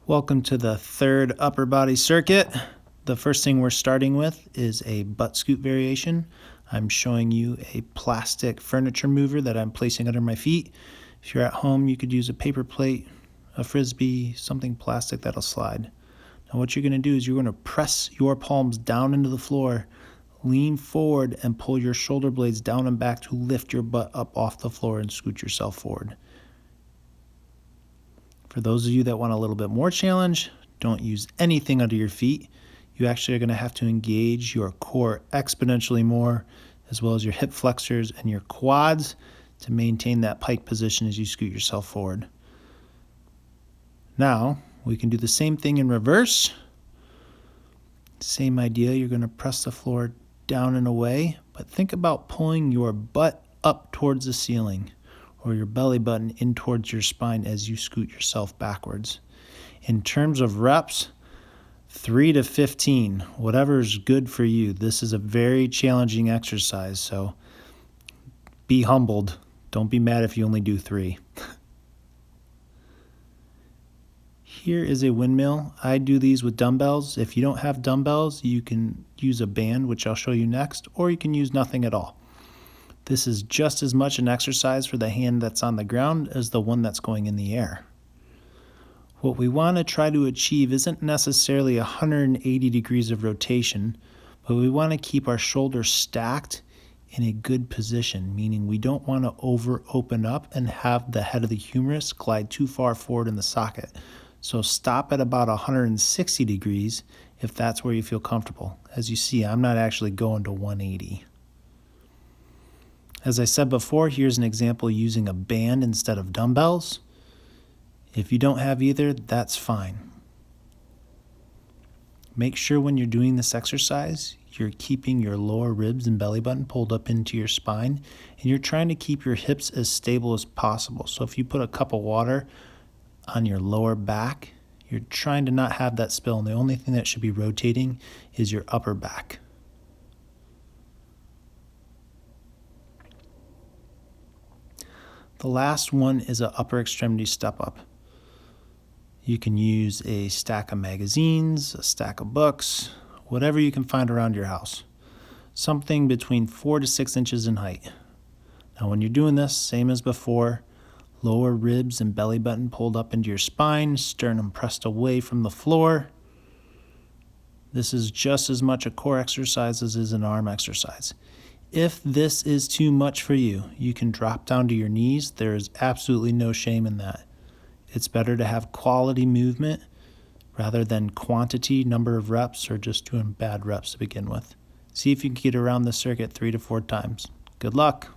Welcome to the third upper body circuit. The first thing we're starting with is a butt scoot variation. I'm showing you a plastic furniture mover that I'm placing under my feet. If you're at home, you could use a paper plate, a frisbee, something plastic that'll slide. Now what you're going to do is you're going to press your palms down into the floor, lean forward, and pull your shoulder blades down and back to lift your butt up off the floor and scoot yourself forward. For those of you that want a little bit more challenge, don't use anything under your feet. You actually are going to have to engage your core exponentially more, as well as your hip flexors and your quads to maintain that pike position as you scoot yourself forward. Now, we can do the same thing in reverse. Same idea, you're going to press the floor down and away, but think about pulling your butt up towards the ceiling, or your belly button in towards your spine as you scoot yourself backwards. In terms of reps, 3 to 15, whatever is good for you. This is a very challenging exercise, so be humbled. Don't be mad if you only do 3. Here is a windmill. I do these with dumbbells. If you don't have dumbbells, you can use a band, which I'll show you next, or you can use nothing at all. This is just as much an exercise for the hand that's on the ground as the one that's going in the air. What we want to try to achieve isn't necessarily 180 degrees of rotation, but we want to keep our shoulders stacked in a good position, meaning we don't want to open up and have the head of the humerus glide too far forward in the socket. So stop at about 160 degrees if that's where you feel comfortable. As you see, I'm not actually going to 180. As I said before, here's an example using a band instead of dumbbells. If you don't have either, that's fine. Make sure when you're doing this exercise, you're keeping your lower ribs and belly button pulled up into your spine, and you're trying to keep your hips as stable as possible. So if you put a cup of water on your lower back, you're trying to not have that spill, and the only thing that should be rotating is your upper back. The last one is an upper extremity step up. You can use a stack of magazines, a stack of books, whatever you can find around your house. Something between 4 to 6 inches in height. Now when you're doing this, same as before, lower ribs and belly button pulled up into your spine, sternum pressed away from the floor. This is just as much a core exercise as is an arm exercise. If this is too much for you, you can drop down to your knees. There is absolutely no shame in that. It's better to have quality movement rather than quantity, number of reps, or just doing bad reps to begin with. See if you can get around the circuit 3 to 4 times. Good luck.